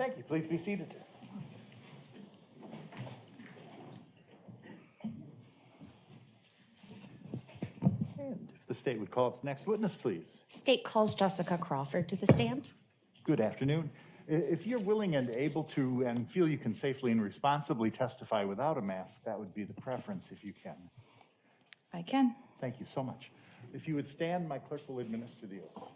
Thank you. Please be seated. And if the state would call its next witness, please. State calls Jessica Crawford to the stand. Good afternoon. If you're willing and able to and feel you can safely and responsibly testify without a mask, that would be the preference if you can. I can. Thank you so much. If you would stand, my clerk will administer the oath.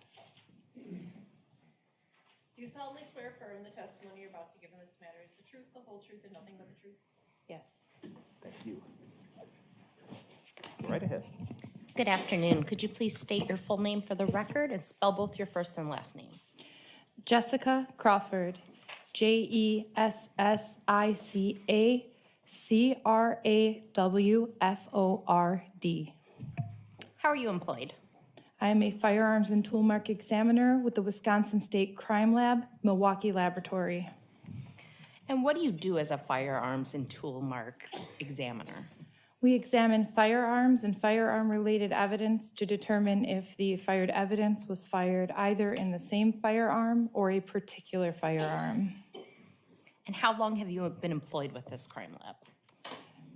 Do you solemnly swear affirm the testimony you're about to give in this matter is the truth, the whole truth, and nothing but the truth? Yes. Thank you. Go right ahead. Good afternoon. Could you please state your full name for the record and spell both your first and last name? Jessica Crawford, JESSICA-CRAWFORD. How are you employed? I am a firearms and tool mark examiner with the Wisconsin State Crime Lab, Milwaukee Laboratory. And what do you do as a firearms and tool mark examiner? We examine firearms and firearm-related evidence to determine if the fired evidence was fired either in the same firearm or a particular firearm. And how long have you been employed with this crime lab?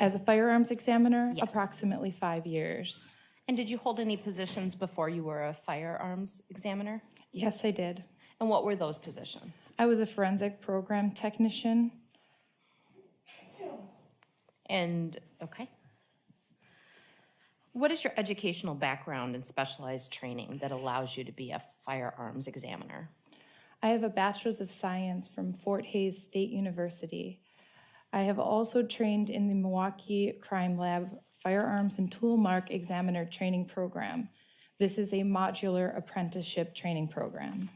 As a firearms examiner, Yes. approximately 5 years. And did you hold any positions before you were a firearms examiner? Yes, I did. And what were those positions? I was a forensic program technician. And, okay. What is your educational background and specialized training that allows you to be a firearms examiner? I have a Bachelor's of Science from Fort Hays State University. I have also trained in the Milwaukee Crime Lab Firearms and Tool Mark Examiner Training Program. This is a modular apprenticeship training program.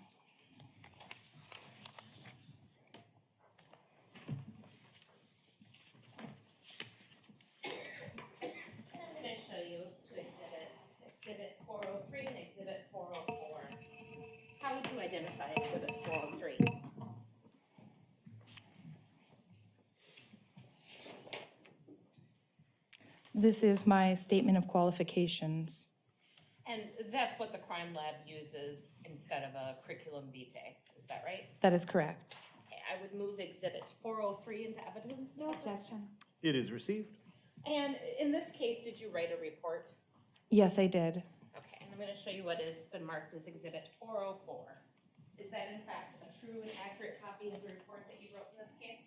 I'm going to show you two exhibits, Exhibit 403 and Exhibit 404. How would you identify Exhibit 403? This is my statement of qualifications. And that's what the crime lab uses instead of a curriculum vitae, is that right? That is correct. Okay, I would move Exhibit 403 into evidence. No objection. It is received. And in this case, did you write a report? Yes, I did. Okay, and I'm going to show you what has been marked as Exhibit 404. Is that in fact a true and accurate copy of the report that you wrote in this case?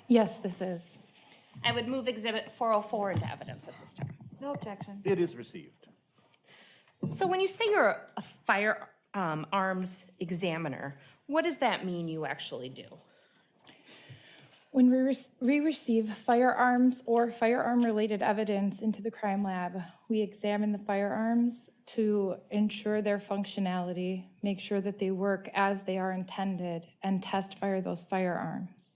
Yes, this is. I would move Exhibit 404 into evidence at this time. No objection. It is received. So when you say you're a firearms examiner, what does that mean you actually do? When we receive firearms or firearm-related evidence into the crime lab, we examine the firearms to ensure their functionality, make sure that they work as they are intended, and test fire those firearms.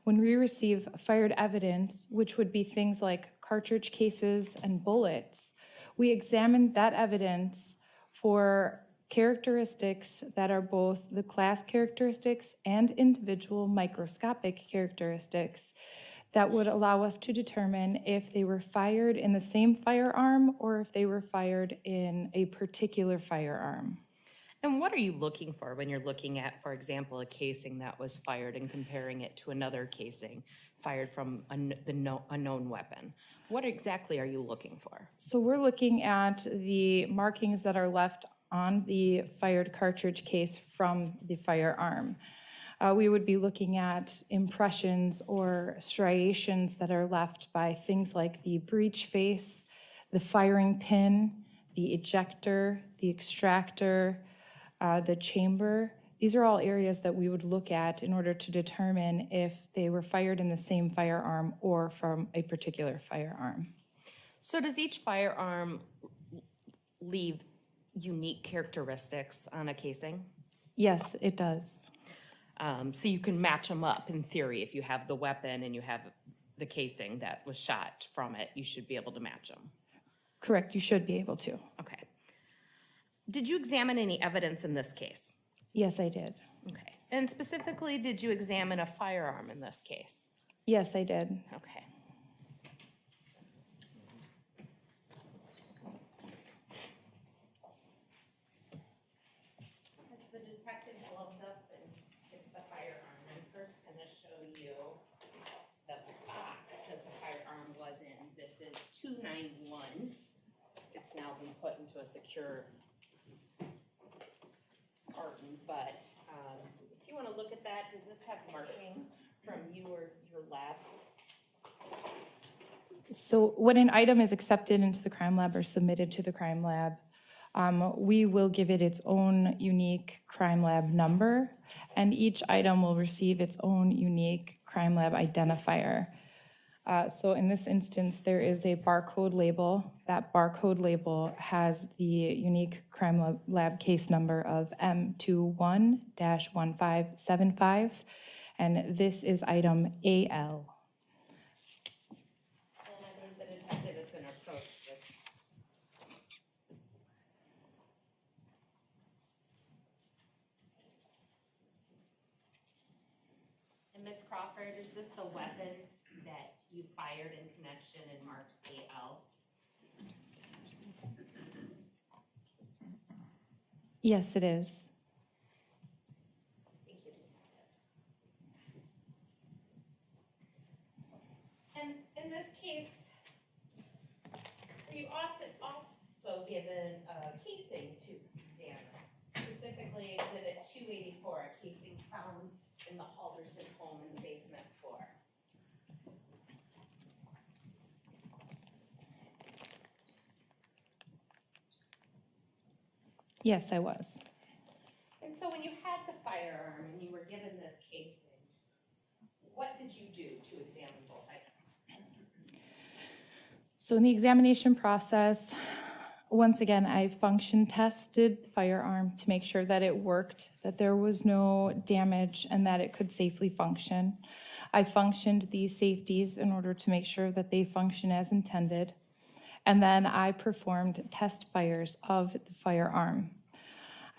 When we receive fired evidence, which would be things like cartridge cases and bullets, we examine that evidence for characteristics that are both the class characteristics and individual microscopic characteristics that would allow us to determine if they were fired in the same firearm or if they were fired in a particular firearm. And what are you looking for when you're looking at, for example, a casing that was fired and comparing it to another casing fired from a known weapon? What exactly are you looking for? So we're looking at the markings that are left on the fired cartridge case from the firearm. We would be looking at impressions or striations that are left by things like the breech face, the firing pin, the ejector, the extractor, the chamber. These are all areas that we would look at in order to determine if they were fired in the same firearm or from a particular firearm. So does each firearm leave unique characteristics on a casing? Yes, it does. So you can match them up in theory. If you have the weapon and you have the casing that was shot from it, you should be able to match them. Correct, you should be able to. Okay. Did you examine any evidence in this case? Yes, I did. Okay. And specifically, did you examine a firearm in this case? Yes, I did. Okay. detective gloves up and gets the firearm, I'm first going to show you the box that the firearm was in. This is 291. It's now been put into a secure carton, but if you want to look at that, does this have markings from you or your lab? So when an item is accepted into the crime lab or submitted to the crime lab, we will give it its own unique crime lab number, and each item will receive its own unique crime lab identifier. So in this instance, there is a barcode label. That barcode label has the unique crime lab case number of M21-1575, and this is item AL. And I think the detective is going to approach it. And Ms. Crawford, is this the weapon that you fired in connection and marked AL? Yes, it is. Thank you, detective. And in this case, were you also given a casing to examine? Specifically, Exhibit 284, a casing found in the Halderson home in the basement floor. Yes, I was. And so when you had the firearm and you were given this casing, what did you do to examine both items? So in the examination process, once again, I function tested the firearm to make sure that it worked, that there was no damage, and that it could safely function. I functioned these safeties in order to make sure that they function as intended. And then I performed test fires of the firearm.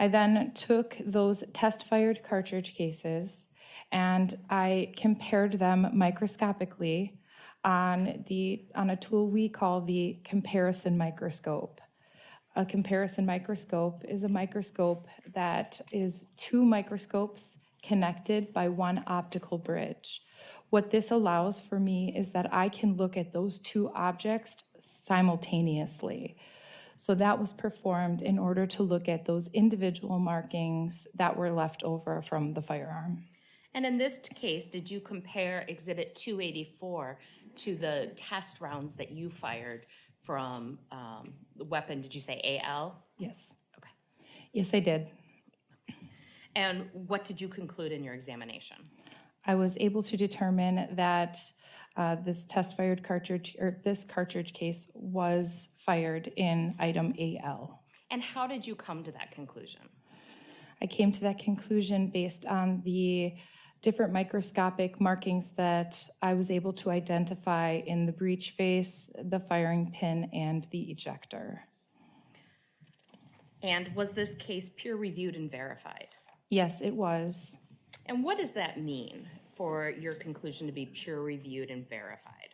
I then took those test-fired cartridge cases and I compared them microscopically on a tool we call the comparison microscope. A comparison microscope is a microscope that is two microscopes connected by one optical bridge. What this allows for me is that I can look at those two objects simultaneously. So that was performed in order to look at those individual markings that were left over from the firearm. And in this case, did you compare Exhibit 284 to the test rounds that you fired from the weapon? Did you say AL? Yes. Okay. Yes, I did. And what did you conclude in your examination? I was able to determine that this test-fired cartridge, or this cartridge case, was fired in item AL. And how did you come to that conclusion? I came to that conclusion based on the different microscopic markings that I was able to identify in the breech face, the firing pin, and the ejector. And was this case peer-reviewed and verified? Yes, it was. And what does that mean for your conclusion to be peer-reviewed and verified?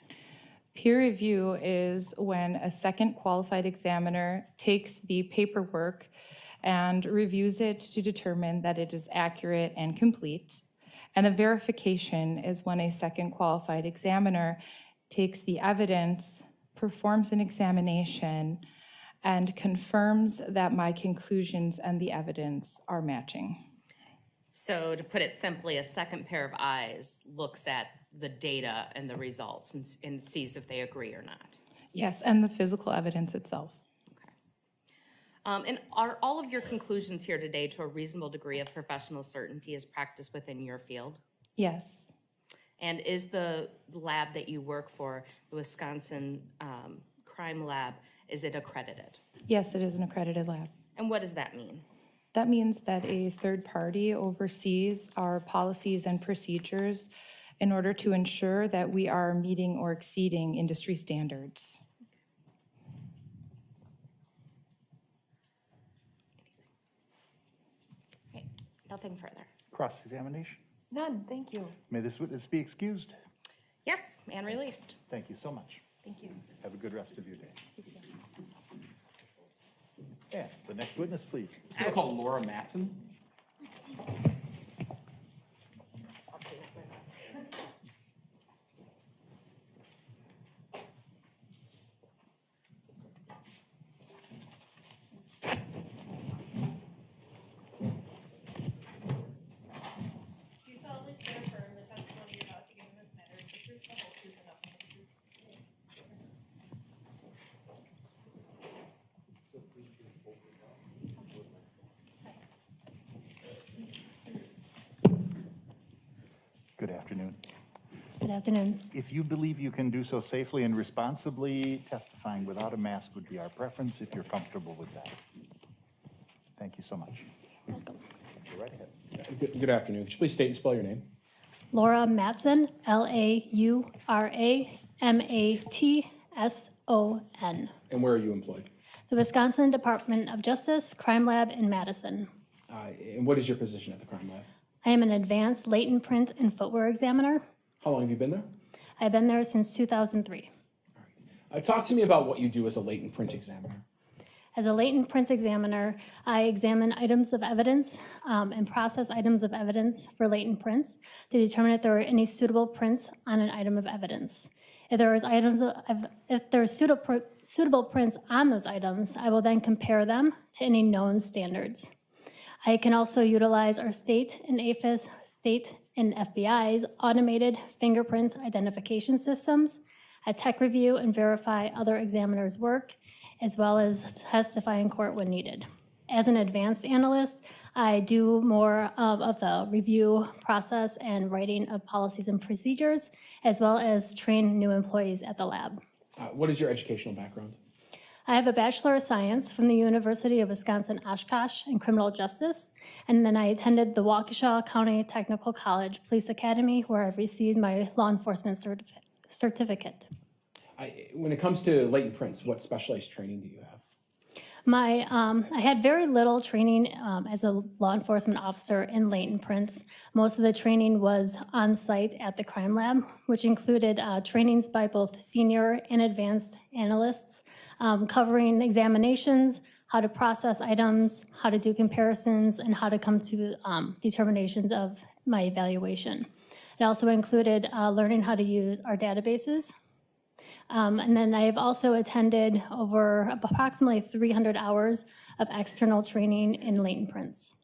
Peer review is when a second qualified examiner takes the paperwork and reviews it to determine that it is accurate and complete. And a verification is when a second qualified examiner takes the evidence, performs an examination, and confirms that my conclusions and the evidence are matching. So to put it simply, a second pair of eyes looks at the data and the results and sees if they agree or not. Yes, and the physical evidence itself. And are all of your conclusions here today to a reasonable degree of professional certainty as practiced within your field? Yes. And is the lab that you work for, the Wisconsin Crime Lab, is it accredited? Yes, it is an accredited lab. And what does that mean? That means that a third party oversees our policies and procedures in order to ensure that we are meeting or exceeding industry standards. Okay, nothing further. Cross-examination. None, thank you. May this witness be excused. Yes, and released. Thank you so much. Thank you. Have a good rest of your day. And the next witness, please. It's going to call Laura Matson. Do you solemnly swear or affirm the testimony you're about to give in this matter is the truth, the whole truth, and nothing but the truth? Good afternoon. Good afternoon. If you believe you can do so safely and responsibly, testifying without a mask would be our preference if you're comfortable with that. Thank you so much. Welcome. Go right ahead. Good afternoon. Could you please state and spell your name? Laura Matson, Lauramatson. And where are you employed? The Wisconsin Department of Justice Crime Lab in Madison. And what is your position at the crime lab? I am an advanced latent print and footwear examiner. How long have you been there? I've been there since 2003. Talk to me about what you do as a latent print examiner. As a latent prints examiner, I examine items of evidence and process items of evidence for latent prints to determine if there are any suitable prints on an item of evidence. If there are suitable prints on those items, I will then compare them to any known standards. I can also utilize our state and FBI's automated fingerprint identification systems. I tech review and verify other examiners' work, as well as testify in court when needed. As an advanced analyst, I do more of the review process and writing of policies and procedures, as well as train new employees at the lab. What is your educational background? I have a Bachelor of Science from the University of Wisconsin-Oshkosh in Criminal Justice, and then I attended the Waukesha County Technical College Police Academy, where I've received my law enforcement certificate. When it comes to latent prints, what specialized training do you have? I had very little training as a law enforcement officer in latent prints. Most of the training was on site at the crime lab, which included trainings by both senior and advanced analysts, covering examinations, how to process items, how to do comparisons, and how to come to determinations of my evaluation. It also included learning how to use our databases. And then I have also attended over approximately 300 hours of external training in latent prints.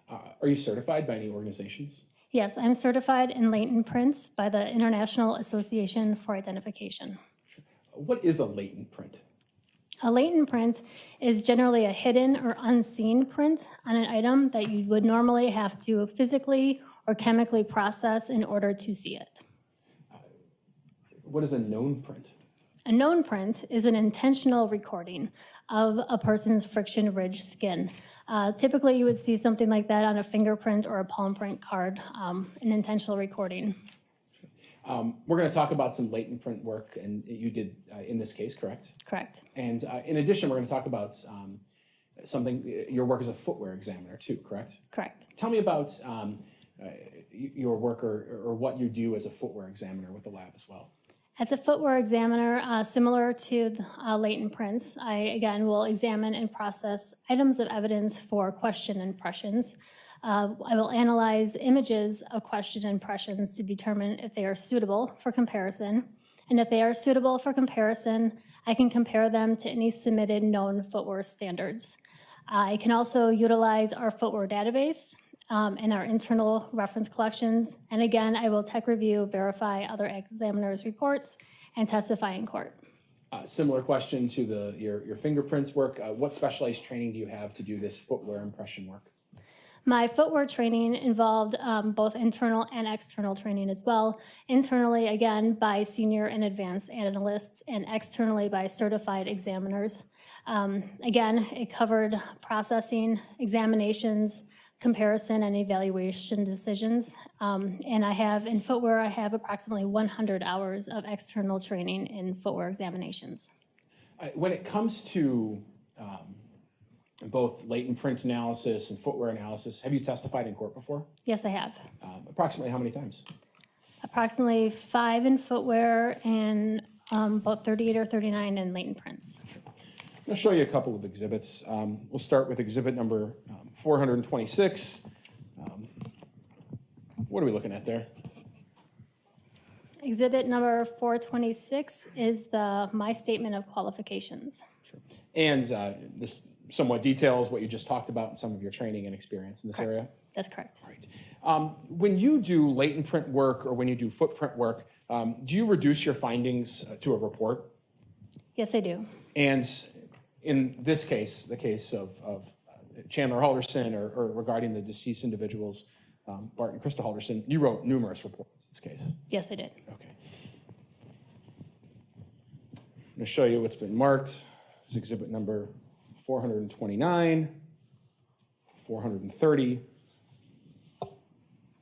Are you certified by any organizations? Yes, I'm certified in latent prints by the International Association for Identification. What is a latent print? A latent print is generally a hidden or unseen print on an item that you would normally have to physically or chemically process in order to see it. What is a known print? A known print is an intentional recording of a person's friction-ridged skin. Typically, you would see something like that on a fingerprint or a palm print card, an intentional recording. We're going to talk about some latent print work, and you did in this case, correct? Correct. And in addition, we're going to talk about your work as a footwear examiner too, correct? Correct. Tell me about your work or what you do as a footwear examiner with the lab as well. As a footwear examiner, similar to latent prints, I, again, will examine and process items of evidence for question impressions. I will analyze images of question impressions to determine if they are suitable for comparison. And if they are suitable for comparison, I can compare them to any submitted known footwear standards. I can also utilize our footwear database and our internal reference collections. And again, I will tech review, verify other examiners' reports, and testify in court. Similar question to your fingerprints work. What specialized training do you have to do this footwear impression work? My footwear training involved both internal and external training as well. Internally, again, by senior and advanced analysts, and externally by certified examiners. Again, it covered processing, examinations, comparison, and evaluation decisions. And I have, in footwear, I have approximately 100 hours of external training in footwear examinations. When it comes to both latent print analysis and footwear analysis, have you testified in court before? Yes, I have. Approximately how many times? Approximately 5 in footwear and about 38 or 39 in latent prints. Sure. I'm going to show you a couple of exhibits. We'll start with exhibit number 426. What are we looking at there? Exhibit number 426 is my statement of qualifications. Sure. And this somewhat details what you just talked about in some of your training and experience in this area? That's correct. All right. When you do latent print work or when you do footprint work, do you reduce your findings to a report? Yes, I do. And in this case, the case of Chandler Halderson or regarding the deceased individuals, Bart and Krista Halderson, you wrote numerous reports in this case. Yes, I did. Okay. I'm going to show you what's been marked. There's exhibit number 429, 430,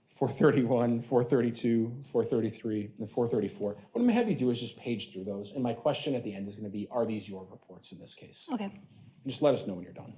431, 432, 433, and 434. What I'm going to have you do is just page through those. And my question at the end is going to be, are these your reports in this case? Okay. And just let us know when you're done.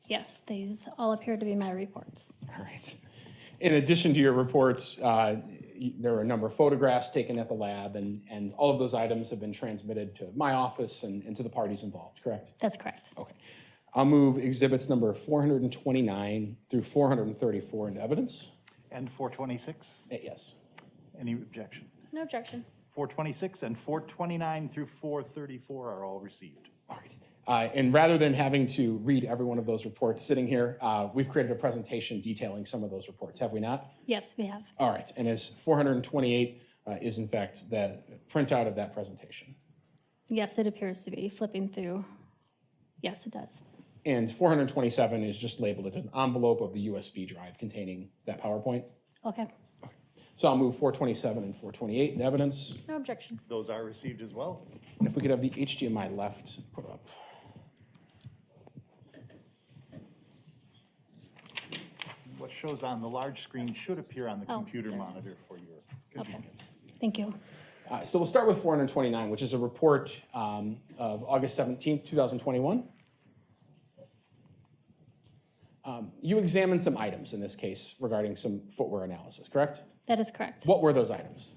Yes, these all appear to be my reports. All right. In addition to your reports, there are a number of photographs taken at the lab, and all of those items have been transmitted to my office and to the parties involved, correct? That's correct. Okay. I'll move exhibits number 429 through 434 into evidence. And 426? Yes. Any objection? No objection. 426 and 429 through 434 are all received. All right. And rather than having to read every one of those reports sitting here, we've created a presentation detailing some of those reports, have we not? Yes, we have. All right. And as 428 is in fact the printout of that presentation. Yes, it appears to be flipping through. Yes, it does. And 427 is just labeled as an envelope of the USB drive containing that PowerPoint. Okay. So I'll move 427 and 428 in evidence. No objection. Those are received as well. And if we could have the HDMI left put up. What shows on the large screen should appear on the Oh, computer there it monitor is. for your Okay. convenience. Thank you. So we'll start with 429, which is a report of August 17th, 2021. You examined some items in this case regarding some footwear analysis, correct? That is correct. What were those items?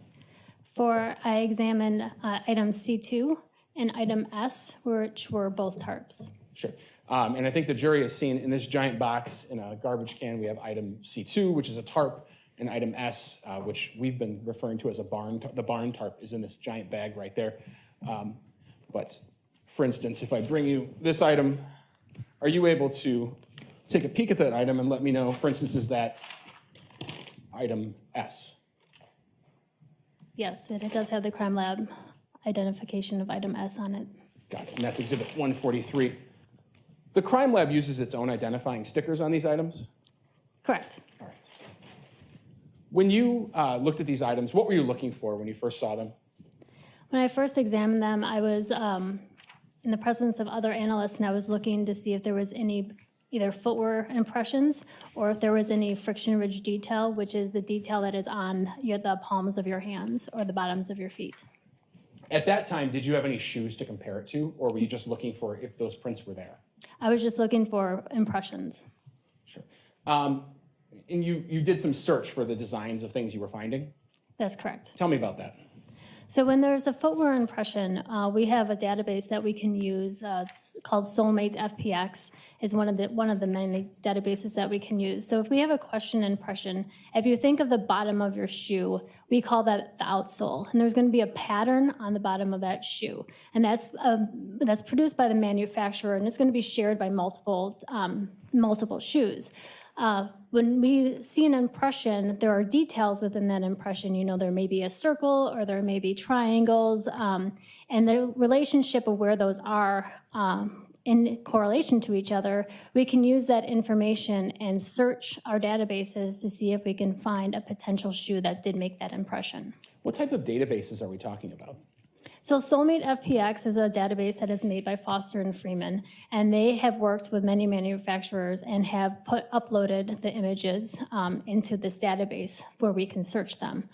I examined item C2 and item S, which were both tarps. Sure. And I think the jury has seen in this giant box in a garbage can, we have item C2, which is a tarp, and item S, which we've been referring to as a barn. The barn tarp is in this giant bag right there. But for instance, if I bring you this item, are you able to take a peek at that item and let me know, for instance, is that item S? Yes, it does have the crime lab identification of item S on it. Got it. And that's exhibit 143. The crime lab uses its own identifying stickers on these items? Correct. All right. When you looked at these items, what were you looking for when you first saw them? When I first examined them, I was in the presence of other analysts, and I was looking to see if there was any either footwear impressions or if there was any friction ridge detail, which is the detail that is on the palms of your hands or the bottoms of your feet. At that time, did you have any shoes to compare it to, or were you just looking for if those prints were there? I was just looking for impressions. Sure. And you did some search for the designs of things you were finding? That's correct. Tell me about that. So when there's a footwear impression, we have a database that we can use. It's called Soulmate FPX. Is one of the many databases that we can use. So if we have a question impression, if you think of the bottom of your shoe, we call that the outsole, and there's going to be a pattern on the bottom of that shoe, and that's produced by the manufacturer, and it's going to be shared by multiple shoes. When we see an impression, there are details within that impression. You know, there may be a circle or there may be triangles, and the relationship of where those are in correlation to each other, we can use that information and search our databases to see if we can find a potential shoe that did make that impression. What type of databases are we talking about? So Soulmate FPX is a database that is made by Foster and Freeman, and they have worked with many manufacturers and have uploaded the images into this database where we can search them.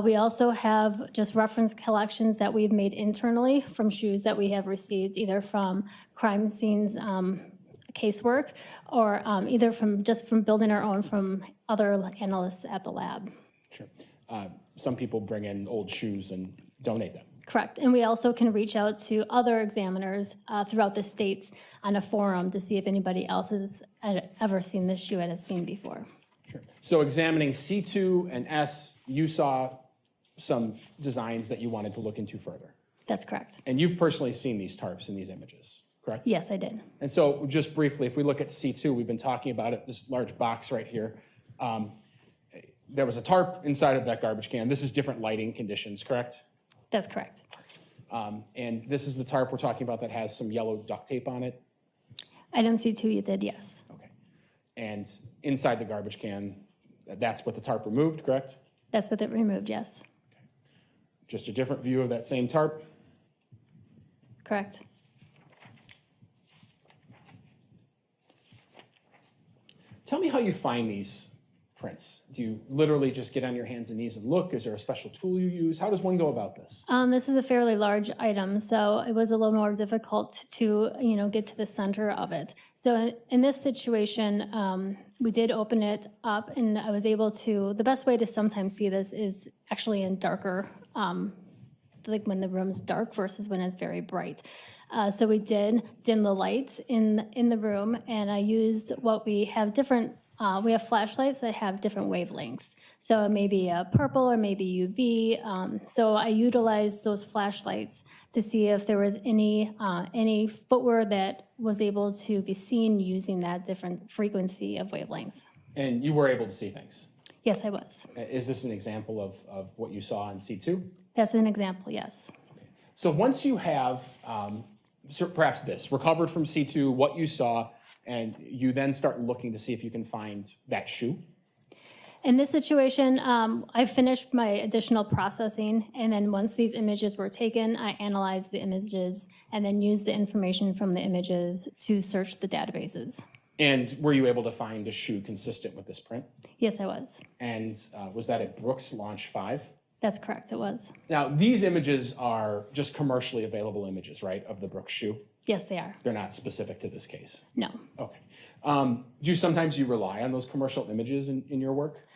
We also have just reference collections that we've made internally from shoes that we have received either from crime scenes casework or either from building our own from other analysts at the lab. Sure. Some people bring in old shoes and donate them. Correct. And we also can reach out to other examiners throughout the states on a forum to see if anybody else has ever seen this shoe at a scene before. Sure. So examining C2 and S, you saw some designs that you wanted to look into further. That's correct. And you've personally seen these tarps in these images, correct? Yes, I did. And so just briefly, if we look at C2, we've been talking about it, this large box right here. There was a tarp inside of that garbage can. This is different lighting conditions, correct? That's correct. And this is the tarp we're talking about that has some yellow duct tape on it. Item C2, you did, yes. Okay. And inside the garbage can, that's what the tarp removed, correct? That's what it removed, yes. Just a different view of that same tarp. Correct. Tell me how you find these prints. Do you literally just get on your hands and knees and look? Is there a special tool you use? How does one go about this? This is a fairly large item, so it was a little more difficult to, get to the center of it. So in this situation, we did open it up, and I was able to. The best way to sometimes see this is actually in darker, like when the room's dark versus when it's very bright. So we did dim the lights in the room, and I used what we have different. We have flashlights that have different wavelengths. So maybe a purple or maybe UV. So I utilized those flashlights to see if there was any footwear that was able to be seen using that different frequency of wavelength. And you were able to see things. Yes, I was. Is this an example of what you saw in C2? That's an example, yes. Okay. So once you have, perhaps this, recovered from C2, what you saw, and you then start looking to see if you can find that shoe. In this situation, I finished my additional processing, and then once these images were taken, I analyzed the images and then used the information from the images to search the databases. And were you able to find a shoe consistent with this print? Yes, I was. And was that at Brooks Launch 5? That's correct, it was. Now, these images are just commercially available images, right, of the Brooks shoe? Yes, they are. They're not specific to this case? No. Okay. Do you sometimes rely on those commercial images in your work?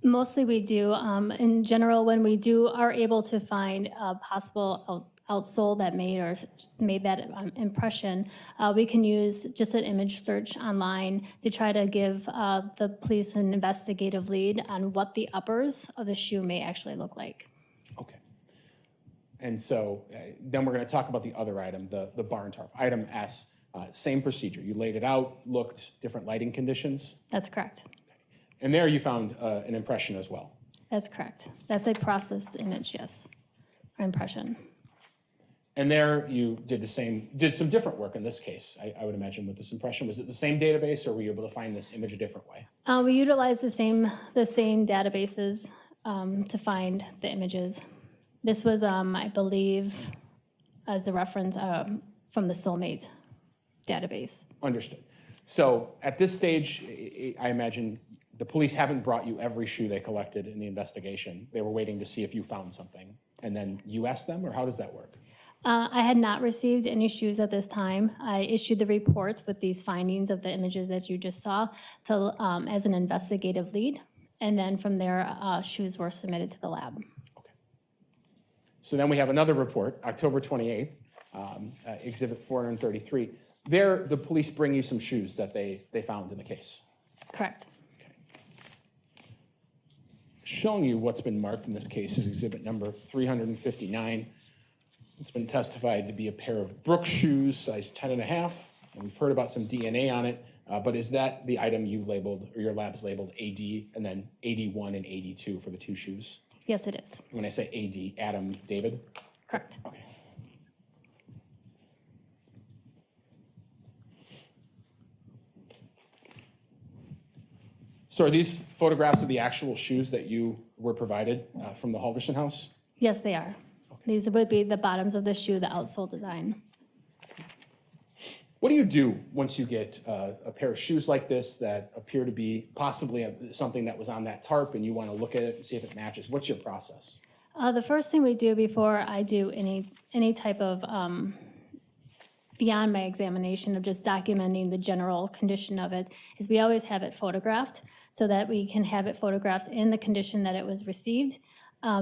Mostly we do. In general, when we are able to find a possible outsole that made that impression, we can use just an image search online to try to give the police an investigative lead on what the uppers of the shoe may actually look like. Okay. And so then we're going to talk about the other item, the barn tarp. Item S, same procedure. You laid it out, looked, different lighting conditions. That's correct. And there you found an impression as well. That's correct. That's a processed image, yes, or impression. And there you did some different work in this case, I would imagine, with this impression. Was it the same database, or were you able to find this image a different way? We utilized the same databases to find the images. This was, I believe, as a reference from the Soulmate database. Understood. So at this stage, I imagine the police haven't brought you every shoe they collected in the investigation. They were waiting to see if you found something, and then you asked them, or how does that work? I had not received any shoes at this time. I issued the reports with these findings of the images that you just saw as an investigative lead, and then from there, shoes were submitted to the lab. Okay. So then we have another report, October 28th, Exhibit 433. There, the police bring you some shoes that they found in the case. Correct. Okay. Showing you what's been marked in this case is exhibit number 359. It's been testified to be a pair of Brooks shoes, size 10.5, and we've heard about some DNA on it, but is that the item you labeled, or your lab's labeled AD, and then 81 and 82 for the two shoes? Yes, it is. When I say AD, Adam David? Correct. Okay. So are these photographs of the actual shoes that you were provided from the Halderson house? Yes, they are. Okay. These would be the bottoms of the shoe, the outsole design. What do you do once you get a pair of shoes like this that appear to be possibly something that was on that tarp and you want to look at it and see if it matches? What's your process? The first thing we do before I do any type of beyond my examination of just documenting the general condition of it is we always have it photographed so that we can have it photographed in the condition that it was received.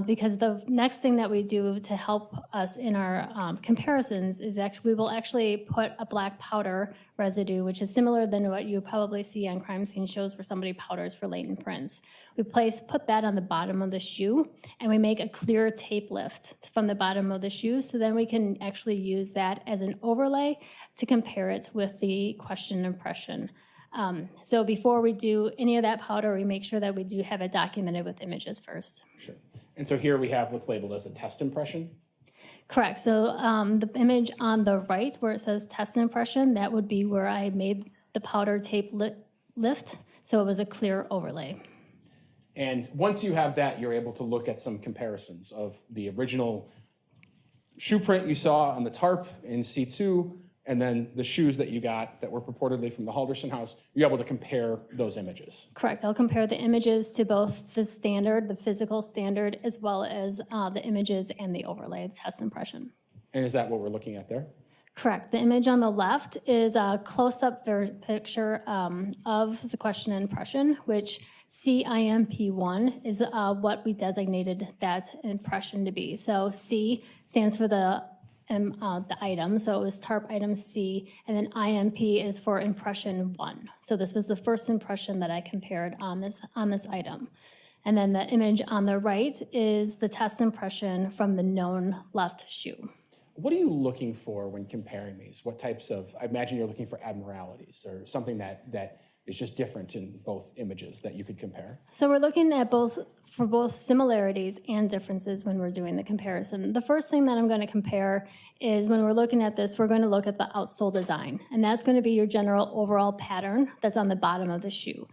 Because the next thing that we do to help us in our comparisons is we will actually put a black powder residue, which is similar than what you probably see on crime scene shows where somebody powders for latent prints. We put that on the bottom of the shoe, and we make a clear tape lift from the bottom of the shoe, so then we can actually use that as an overlay to compare it with the question impression. So before we do any of that powder, we make sure that we do have it documented with images first. Sure. And so here we have what's labeled as a test impression. Correct. So the image on the right where it says test impression, that would be where I made the powder tape lift, so it was a clear overlay. And once you have that, you're able to look at some comparisons of the original shoe print you saw on the tarp in C2, and then the shoes that you got that were purportedly from the Halderson house. You're able to compare those images. Correct. I'll compare the images to both the standard, the physical standard, as well as the images and the overlay, the test impression. And is that what we're looking at there? Correct. The image on the left is a close-up picture of the question impression, which CIMP1 is what we designated that impression to be. So C stands for the item, so it was TARP item C, and then IMP is for impression 1. So this was the first impression that I compared on this item. And then the image on the right is the test impression from the known left shoe. What are you looking for when comparing these? What types of, I imagine you're looking for abnormalities or something that is just different in both images that you could compare? So we're looking at both similarities and differences when we're doing the comparison. The first thing that I'm going to compare is when we're looking at this, we're going to look at the outsole design, and that's going to be your general overall pattern that's on the bottom of the shoe.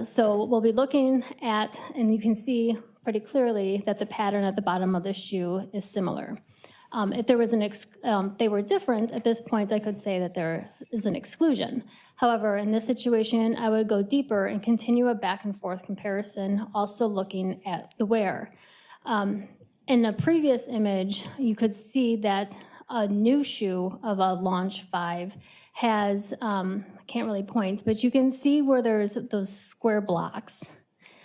So we'll be looking at, and you can see pretty clearly that the pattern at the bottom of the shoe is similar. If there was they were different, at this point I could say that there is an exclusion. However, in this situation, I would go deeper and continue a back and forth comparison, also looking at the wear. In a previous image, you could see that a new shoe of a Launch 5 has, I can't really point, but you can see where there's those square blocks,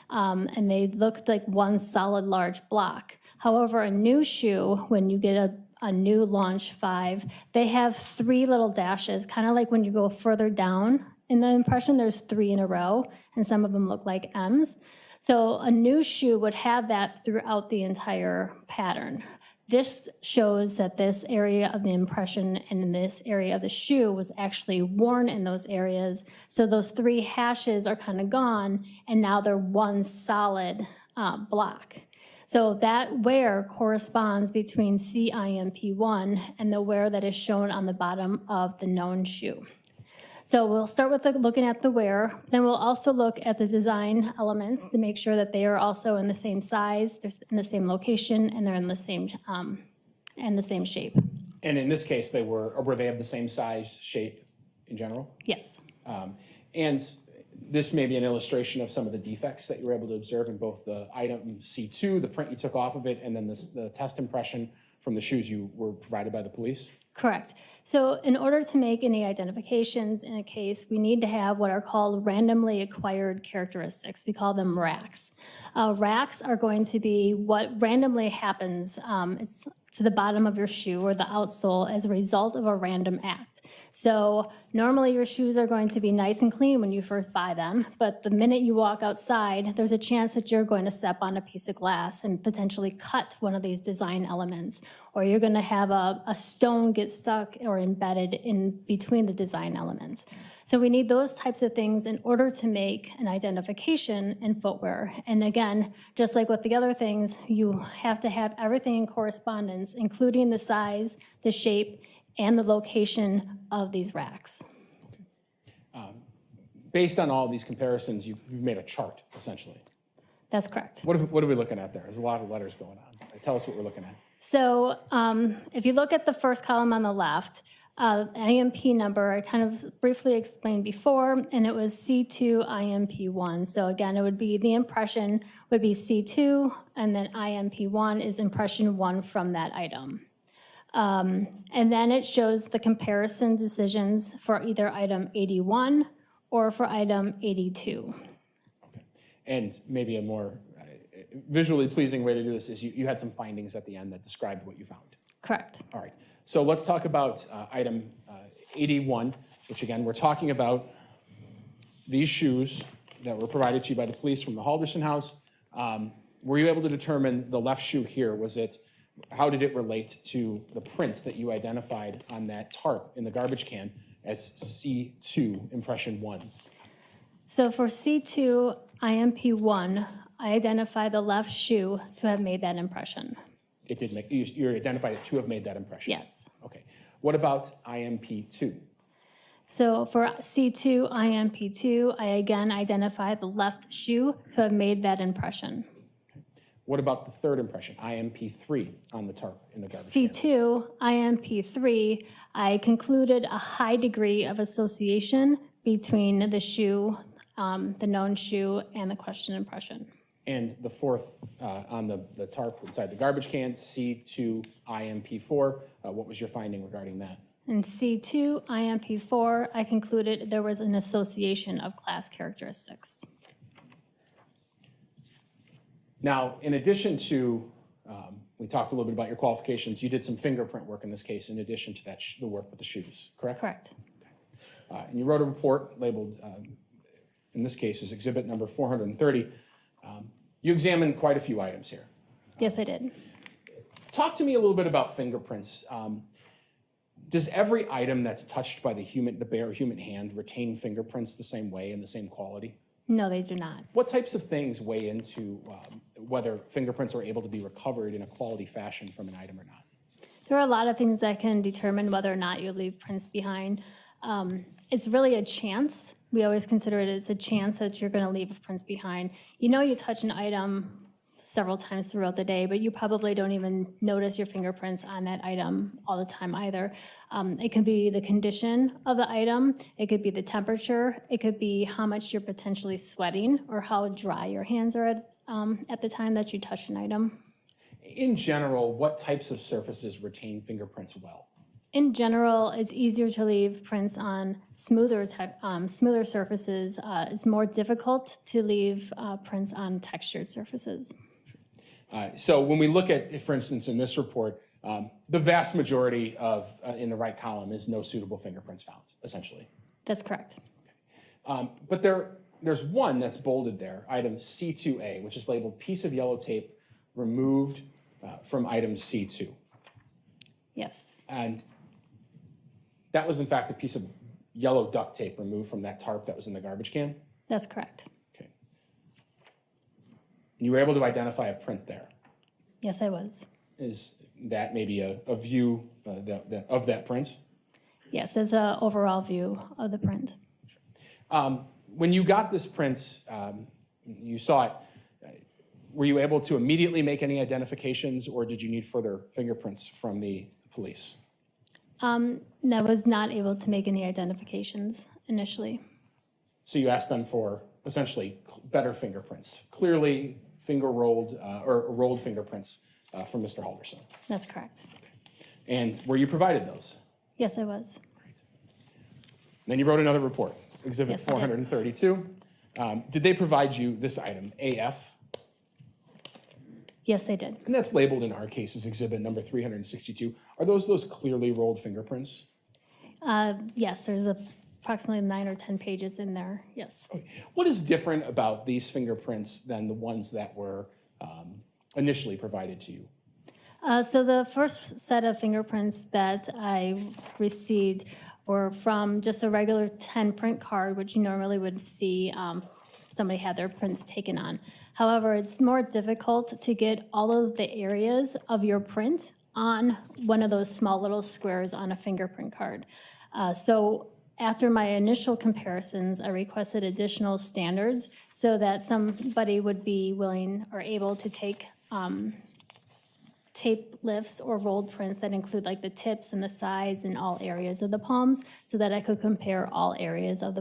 and they looked like one solid large block. However, a new shoe, when you get a new Launch 5, they have 3 little dashes, kind of like when you go further down in the impression, there's 3 in a row, and some of them look like M's. So a new shoe would have that throughout the entire pattern. This shows that this area of the impression and this area of the shoe was actually worn in those areas. So those 3 hashes are kind of gone, and now they're one solid block. So that wear corresponds between CIMP1 and the wear that is shown on the bottom of the known shoe. So we'll start with looking at the wear. Then we'll also look at the design elements to make sure that they are also in the same size, they're in the same location, and they're in the same shape. And in this case, were they of the same size, shape in general? Yes. And this may be an illustration of some of the defects that you were able to observe in both the item C2, the print you took off of it, and then the test impression from the shoes you were provided by the police? Correct. So in order to make any identifications in a case, we need to have what are called randomly acquired characteristics. We call them RACs. RACs are going to be what randomly happens it's to the bottom of your shoe or the outsole as a result of a random act. So normally your shoes are going to be nice and clean when you first buy them, but the minute you walk outside, there's a chance that you're going to step on a piece of glass and potentially cut one of these design elements, or you're going to have a stone get stuck or embedded in between the design elements. So we need those types of things in order to make an identification in footwear. And again, just like with the other things, you have to have everything in correspondence, including the size, the shape, and the location of these racks. Based on all these comparisons, you've made a chart, essentially. That's correct. What are we looking at there? There's a lot of letters going on. Tell us what we're looking at. So if you look at the first column on the left, IMP number, I kind of briefly explained before, and it was C2 IMP1. So again, it would be the impression would be C2, and then IMP1 is impression 1 from that item. And then it shows the comparison decisions for either item 81 or for item 82. Okay. And maybe a more visually pleasing way to do this is you had some findings at the end that described what you found. Correct. All right. So let's talk about item 81, which again, we're talking about these shoes that were provided to you by the police from the Halderson house. Were you able to determine the left shoe here? How did it relate to the print that you identified on that tarp in the garbage can as C2 impression 1? So for C2 IMP1, I identified the left shoe to have made that impression. It did make, you identified it to have made that impression? Yes. Okay. What about IMP2? So for C2 IMP2, I again identified the left shoe to have made that impression. What about the third impression, IMP3 on the tarp in the garbage can? C2 IMP3, I concluded a high degree of association between the shoe, the known shoe, and the question impression. And the fourth on the tarp inside the garbage can, C2 IMP4, what was your finding regarding that? In C2 IMP4, I concluded there was an association of class characteristics. Now, in addition to, we talked a little bit about your qualifications, you did some fingerprint work in this case in addition to that the work with the shoes, correct? Correct. And you wrote a report labeled, in this case, is exhibit number 430. You examined quite a few items here. Yes, I did. Talk to me a little bit about fingerprints. Does every item that's touched by the bare human hand retain fingerprints the same way and the same quality? No, they do not. What types of things weigh into whether fingerprints are able to be recovered in a quality fashion from an item or not? There are a lot of things that can determine whether or not you leave prints behind. It's really a chance. We always consider it as a chance that you're going to leave prints behind. You know you touch an item several times throughout the day, but you probably don't even notice your fingerprints on that item all the time either. It can be the condition of the item, it could be the temperature, it could be how much you're potentially sweating or how dry your hands are at the time that you touch an item. In general, what types of surfaces retain fingerprints well? In general, it's easier to leave prints on smoother surfaces. It's more difficult to leave prints on textured surfaces. So when we look at, for instance, in this report, the vast majority of, in the right column, is no suitable fingerprints found, essentially. That's correct. But there's one that's bolded there, item C2A, which is labeled piece of yellow tape removed from item C2. Yes. And that was, in fact, a piece of yellow duct tape removed from that tarp that was in the garbage can? That's correct. Okay. And you were able to identify a print there. Yes, I was. Is that maybe a view of that print? Yes, as an overall view of the print. When you got this print, you saw it, were you able to immediately make any identifications, or did you need further fingerprints from the police? I was not able to make any identifications initially. So you asked them for essentially better fingerprints, clearly finger-rolled or rolled fingerprints from Mr. Halderson. That's correct. And were you provided those? Yes, I was. Great. Then you wrote another report, exhibit Yes, I did. 432. Did they provide you this item, AF? Yes, they did. And that's labeled in our case as exhibit number 362. Are those clearly rolled fingerprints? Yes, there's approximately 9 or 10 pages in there. Yes. Okay. What is different about these fingerprints than the ones that were initially provided to you? So the first set of fingerprints that I received were from just a regular 10 print card, which you normally would see somebody had their prints taken on. However, it's more difficult to get all of the areas of your print on one of those small little squares on a fingerprint card. So after my initial comparisons, I requested additional standards so that somebody would be willing or able to take tape lifts or rolled prints that include like the tips and the sides and all areas of the palms, so that I could compare all areas of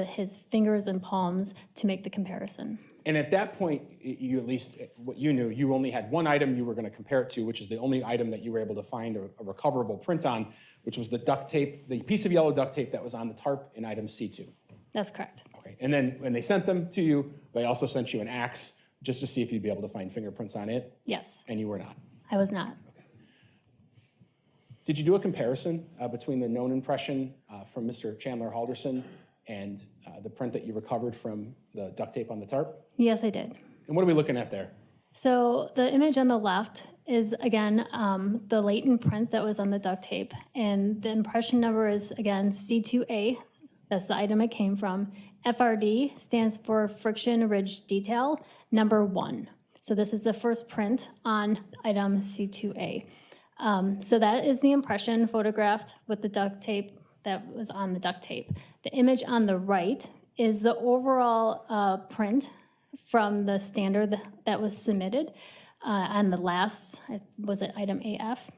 his fingers and palms to make the comparison. And at that point, you at least, what you knew, you only had one item you were going to compare it to, which is the only item that you were able to find a recoverable print on, which was the duct tape, the piece of yellow duct tape that was on the tarp in item C2. That's correct. Okay. And then when they sent them to you, they also sent you an axe just to see if you'd be able to find fingerprints on it, Yes, and you were not. I was not. Did you do a comparison between the known impression from Mr. Chandler Halderson and the print that you recovered from the duct tape on the tarp? Yes, I did. And what are we looking at there? So the image on the left is, again, the latent print that was on the duct tape. And the impression number is, again, C2A. That's the item it came from. FRD stands for friction ridge detail, number 1. So this is the first print on item C2A. So that is the impression photographed with the duct tape that was on the duct tape. The image on the right is the overall print from the standard that was submitted on the last, was it item AF?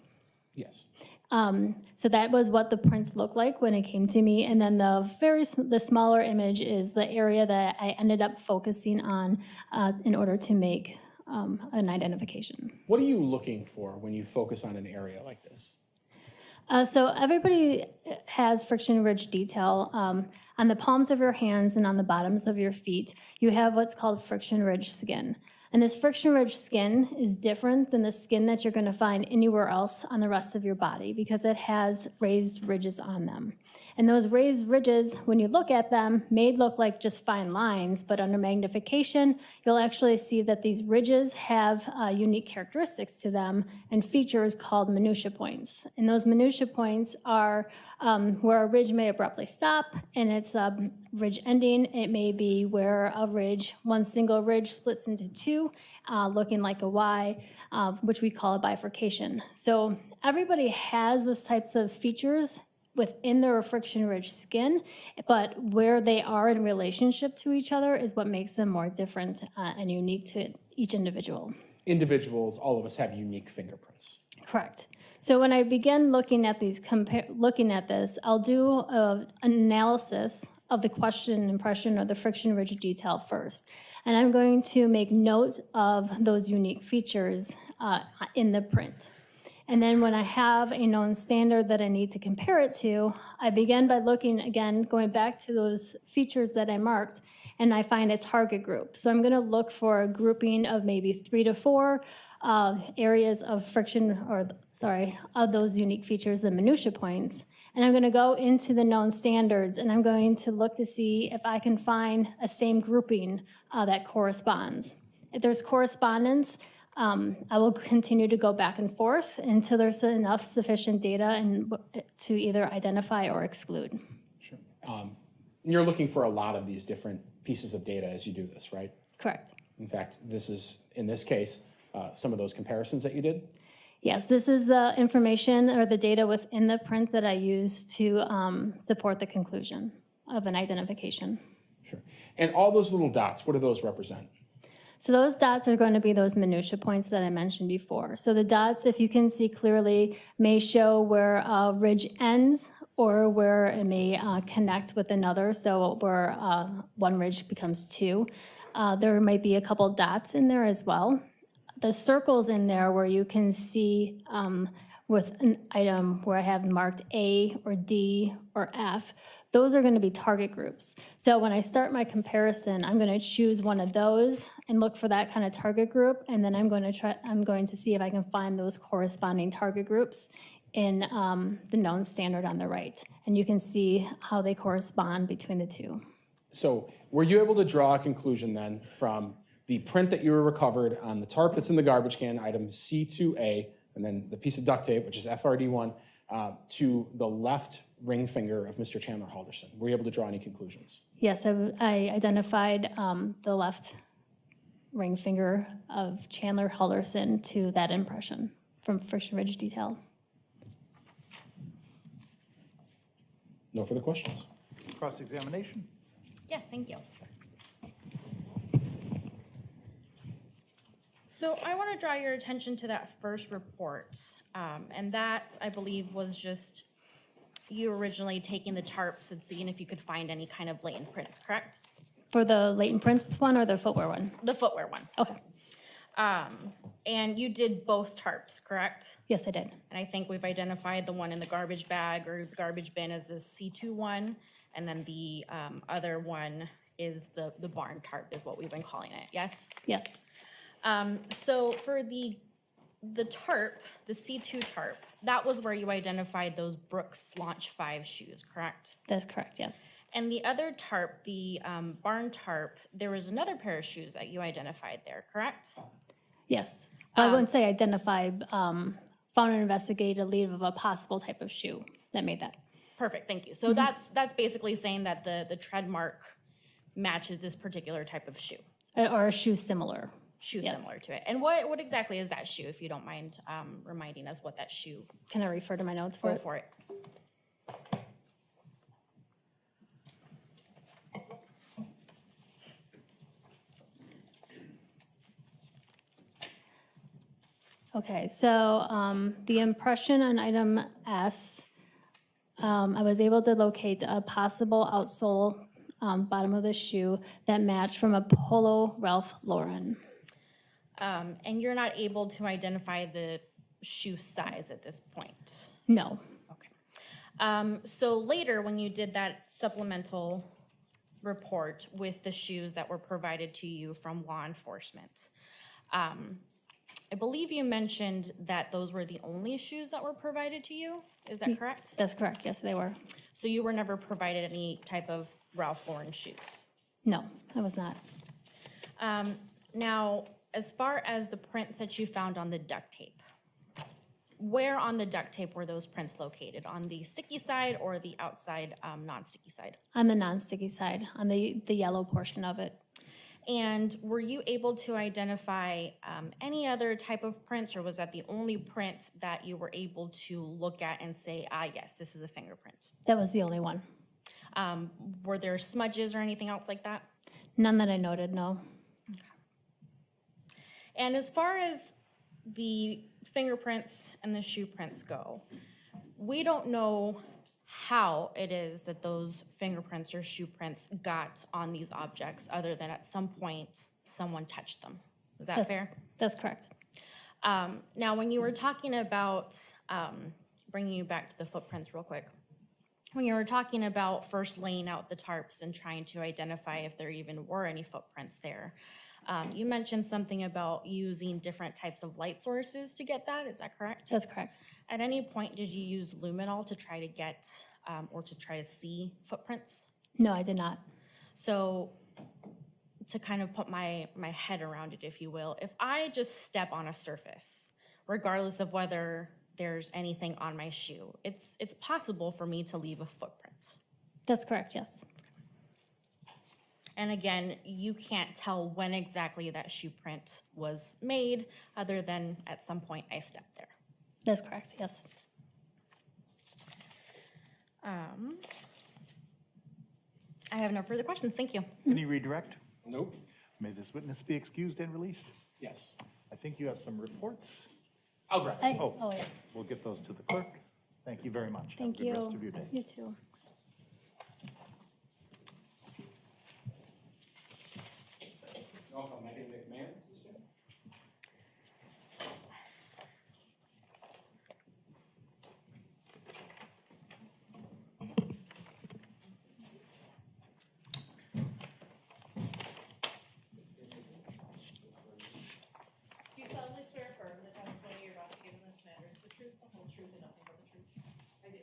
Yes. So that was what the prints looked like when it came to me. And then the smaller image is the area that I ended up focusing on in order to make an identification. What are you looking for when you focus on an area like this? So everybody has friction ridge detail. On the palms of your hands and on the bottoms of your feet, you have what's called friction ridge skin. And this friction ridge skin is different than the skin that you're going to find anywhere else on the rest of your body because it has raised ridges on them. And those raised ridges, when you look at them, may look like just fine lines, but under magnification, you'll actually see that these ridges have unique characteristics to them and features called minutia points. And those minutia points are where a ridge may abruptly stop and its ridge ending. It may be where one single ridge splits into two, looking like a Y, which we call a bifurcation. So everybody has those types of features within their friction ridge skin, but where they are in relationship to each other is what makes them more different and unique to each individual. Individuals, all of us have unique fingerprints. Correct. So when I begin looking at this, I'll do an analysis of the question impression or the friction ridge detail first. And I'm going to make note of those unique features in the print. And then when I have a known standard that I need to compare it to, I begin by looking, again, going back to those features that I marked, and I find a target group. So I'm going to look for a grouping of maybe 3 to 4 areas of friction, of those unique features, the minutia points. And I'm going to go into the known standards, and I'm going to look to see if I can find a same grouping that corresponds. If there's correspondence, I will continue to go back and forth until there's enough sufficient data to either identify or exclude. Sure. You're looking for a lot of these different pieces of data as you do this, right? Correct. In fact, this is, in this case, some of those comparisons that you did? Yes, this is the information or the data within the print that I use to support the conclusion of an identification. Sure. And all those little dots, what do those represent? So those dots are going to be those minutia points that I mentioned before. So the dots, if you can see clearly, may show where a ridge ends or where it may connect with another, so where one ridge becomes 2. There might be a couple dots in there as well. The circles in there where you can see with an item where I have marked A or D or F, those are going to be target groups. So when I start my comparison, I'm going to choose one of those and look for that kind of target group, and then I'm going to see if I can find those corresponding target groups in the known standard on the right. And you can see how they correspond between the two. So were you able to draw a conclusion then from the print that you recovered on the tarp that's in the garbage can, item C2A, and then the piece of duct tape, which is FRD1, to the left ring finger of Mr. Chandler Halderson? Were you able to draw any conclusions? Yes, I identified the left ring finger of Chandler Halderson to that impression from friction ridge detail. No further questions? Cross-examination? Yes, thank you. So I want to draw your attention to that first report. And that, I believe, was just you originally taking the tarps and seeing if you could find any kind of latent prints, correct? For the latent prints one or the footwear one? The footwear one. Okay. And you did both tarps, correct? Yes, I did. And I think we've identified the one in the garbage bag or the garbage bin as the C2 one. And then the other one is the barn tarp is what we've been calling it, yes? Yes. So for the tarp, the C2 tarp, that was where you identified those Brooks Launch 5 shoes, correct? That's correct, yes. And the other tarp, the barn tarp, there was another pair of shoes that you identified there, correct? Yes. I wouldn't say identify, found and investigated a lead of a possible type of shoe that made that. Perfect, thank you. So that's basically saying that the tread mark matches this particular type of shoe. Or a shoe similar. Shoe Yes. similar to it. And what exactly is that shoe, if you don't mind reminding us what that shoe, Can I refer to my notes for go it? for it. Okay, so the impression on item S, I was able to locate a possible outsole bottom of the shoe that matched from a Polo Ralph Lauren. And you're not able to identify the shoe size at this point? No. Okay. So later, when you did that supplemental report with the shoes that were provided to you from law enforcement, I believe you mentioned that those were the only shoes that were provided to you. Is that correct? That's correct, yes, they were. So you were never provided any type of Ralph Lauren shoes? No, I was not. Now, as far as the prints that you found on the duct tape, where on the duct tape were those prints located? On the sticky side or the outside non-sticky side? On the non-sticky side, on the yellow portion of it. And were you able to identify any other type of prints, or was that the only print that you were able to look at and say, ah, yes, this is a fingerprint? That was the only one. Were there smudges or anything else like that? None that I noted, no. And as far as the fingerprints and the shoe prints go, we don't know how it is that those fingerprints or shoe prints got on these objects, other than at some point someone touched them. Is that fair? That's correct. Now, when you were talking about, bringing you back to the footprints real quick, when you were talking about first laying out the tarps and trying to identify if there even were any footprints there, you mentioned something about using different types of light sources to get that. Is that correct? That's correct. At any point, did you use luminol to try to get or to try to see footprints? No, I did not. So to kind of put my head around it, if you will, if I just step on a surface, regardless of whether there's anything on my shoe, it's possible for me to leave a footprint. That's correct, yes. And again, you can't tell when exactly that shoe print was made, other than at some point I stepped there. That's correct, yes. I have no further questions. Thank you. Any redirect? Nope. May this witness be excused and released. Yes. I think you have some reports. I'll grab it. Oh, yeah. We'll get those to the clerk. Thank you very much. Thank Have a you. good rest of your day. You too. Welcome, Meghann McMahon. Do you solemnly swear affirm the testimony you're about to give in this matter is the truth, the whole truth, and nothing but the truth? I do.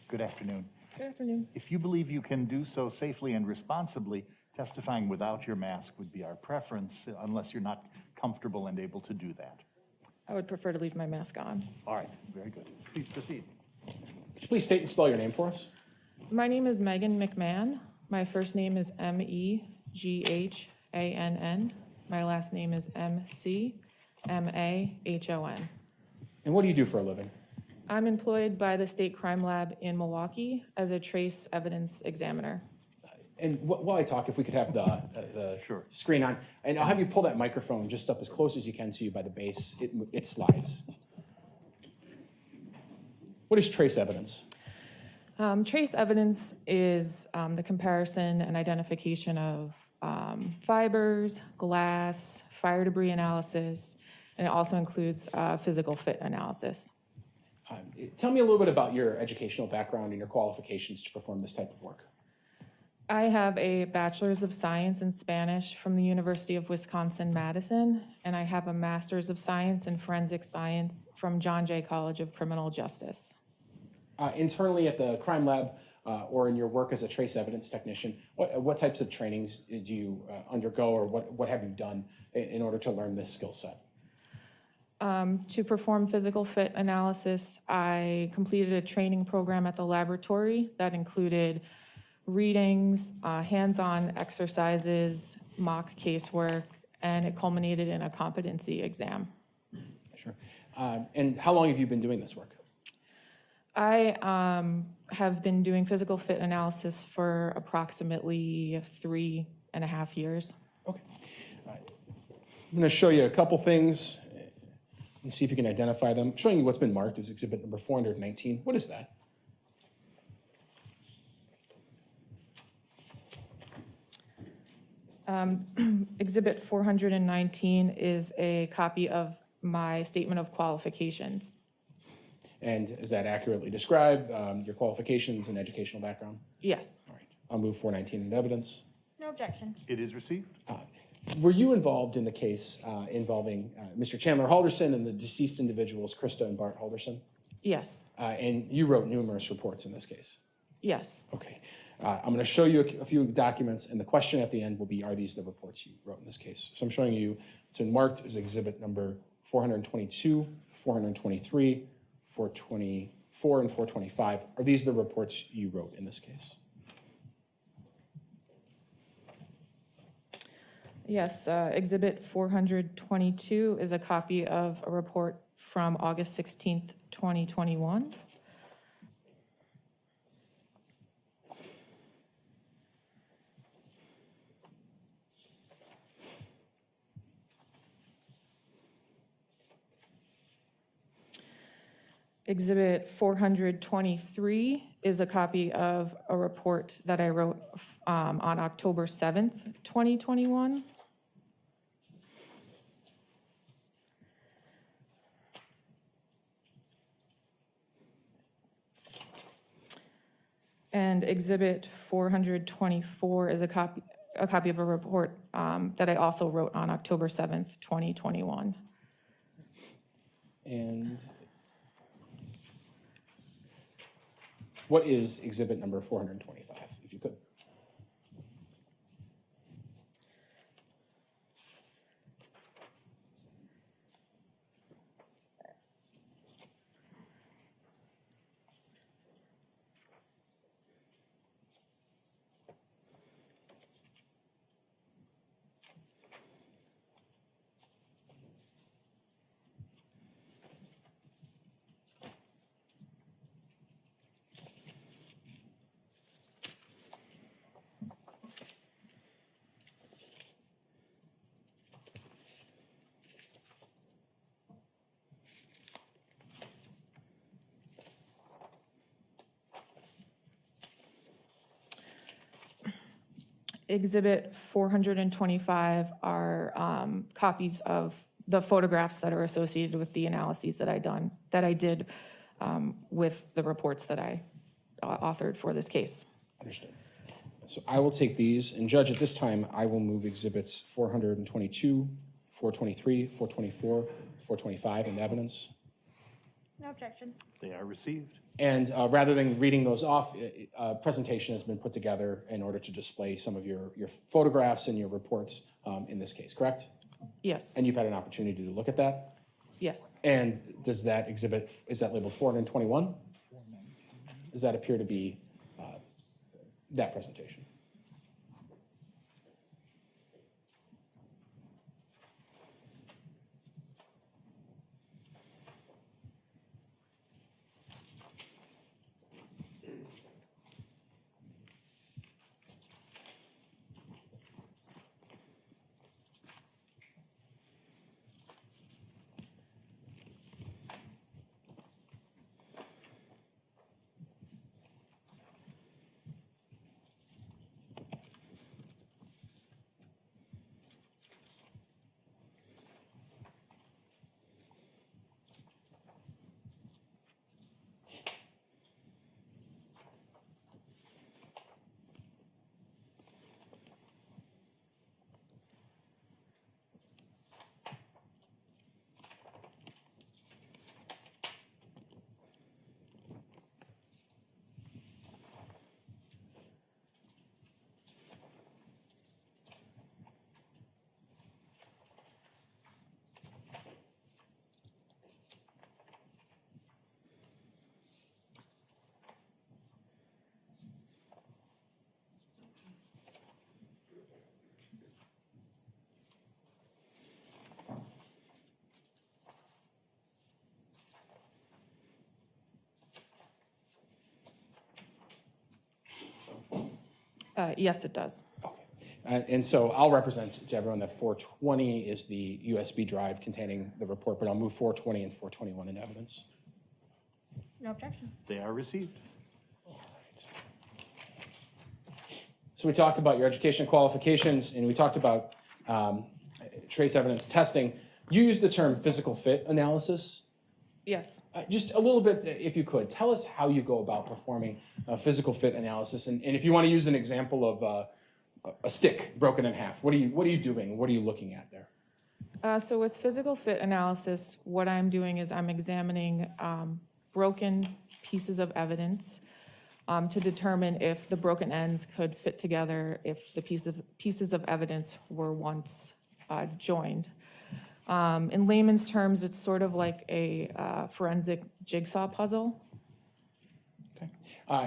Good afternoon. Good afternoon. If you believe you can do so safely and responsibly, testifying without your mask would be our preference, unless you're not comfortable and able to do that. I would prefer to leave my mask on. All right, very good. Please proceed. Could you please state and spell your name for us? My name is Meghann McMahon. My first name is Meghhann. My last name is MC. MAHON. And what do you do for a living? I'm employed by the State Crime Lab in Milwaukee as a trace evidence examiner. And while I talk, if we could have the Sure. screen on, and I'll have you pull that microphone just up as close as you can to you by the base. It slides. What is trace evidence? Trace evidence is the comparison and identification of fibers, glass, fire debris analysis, and it also includes physical fit analysis. Tell me a little bit about your educational background and your qualifications to perform this type of work. I have a Bachelor's of Science in Spanish from the University of Wisconsin-Madison, and I have a Master's of Science in Forensic Science from John Jay College of Criminal Justice. Internally at the crime lab or in your work as a trace evidence technician, what types of trainings do you undergo, or what have you done in order to learn this skill set? To perform physical fit analysis, I completed a training program at the laboratory that included readings, hands-on exercises, mock casework, and it culminated in a competency exam. Sure. And how long have you been doing this work? I have been doing physical fit analysis for approximately 3.5 years. Okay. I'm going to show you a couple things and see if you can identify them. I'm showing you what's been marked as exhibit number 419. What is that? Exhibit 419 is a copy of my statement of qualifications. And does that accurately describe your qualifications and educational background? Yes. All right. I'll move 419 into evidence. No objection. It is received. Were you involved in the case involving Mr. Chandler Halderson and the deceased individuals, Krista and Bart Halderson? Yes. And you wrote numerous reports in this case? Yes. Okay. I'm going to show you a few documents, and the question at the end will be, are these the reports you wrote in this case? So I'm showing you, it's been marked as exhibit number 422, 423, 424, and 425. Are these the reports you wrote in this case? Yes, Exhibit 422 is a copy of a report from August 16th, 2021. Exhibit 423 is a copy of a report that I wrote on October 7th, 2021. And Exhibit 424 is a copy of a report that I also wrote on October 7th, 2021. And what is exhibit number 425, if you could? Exhibit 425 are copies of the photographs that are associated with the analyses that I did with the reports that I authored for this case. Understood. So I will take these, and Judge, at this time, I will move exhibits 422, 423, 424, 425 into evidence. No objection. They are received. And rather than reading those off, a presentation has been put together in order to display some of your photographs and your reports in this case, correct? Yes. And you've had an opportunity to look at that? Yes. And does that exhibit, is that labeled 421? Does that appear to be that presentation? Yes, it does. Okay. And so I'll represent to everyone that 420 is the USB drive containing the report, but I'll move 420 and 421 into evidence. No objection. They are received. So we talked about your education qualifications, and we talked about trace evidence testing. You used the term physical fit analysis. Yes. Just a little bit, if you could, tell us how you go about performing a physical fit analysis, and if you want to use an example of a stick broken in half, what are you doing? What are you looking at there? So with physical fit analysis, what I'm doing is I'm examining broken pieces of evidence to determine if the broken ends could fit together, if the pieces of evidence were once joined. In layman's terms, it's sort of like a forensic jigsaw puzzle. Okay.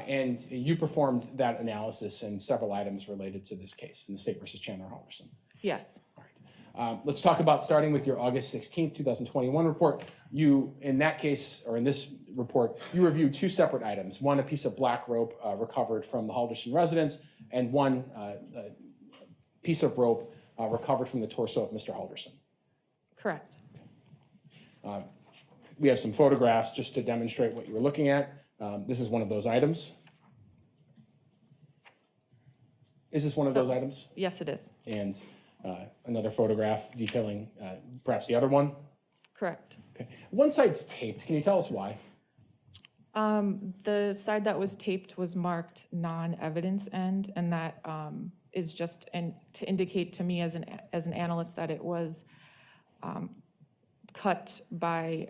And you performed that analysis in several items related to this case, in the State versus Chandler Halderson. Yes. All right. Let's talk about starting with your August 16th, 2021 report. You, in that case, or in this report, you reviewed two separate items. One, a piece of black rope recovered from the Halderson residence, and one piece of rope recovered from the torso of Mr. Halderson. Correct. We have some photographs just to demonstrate what you were looking at. This is one of those items. Is this one of those items? Yes, it is. And another photograph detailing perhaps the other one? Correct. Okay. One side's taped. Can you tell us why? The side that was taped was marked non-evidence end, and that is just to indicate to me as an analyst that it was cut by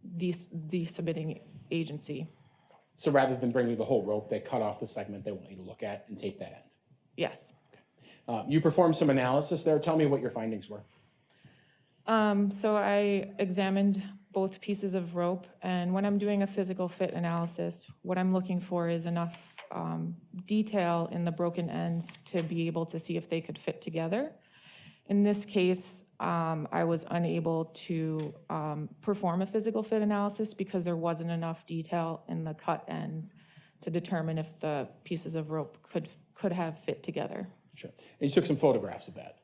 the submitting agency. So rather than bring you the whole rope, they cut off the segment they want you to look at and tape that end. Yes. You performed some analysis there. Tell me what your findings were. So I examined both pieces of rope, and when I'm doing a physical fit analysis, what I'm looking for is enough detail in the broken ends to be able to see if they could fit together. In this case, I was unable to perform a physical fit analysis because there wasn't enough detail in the cut ends to determine if the pieces of rope could have fit together. Sure. And you took some photographs of that.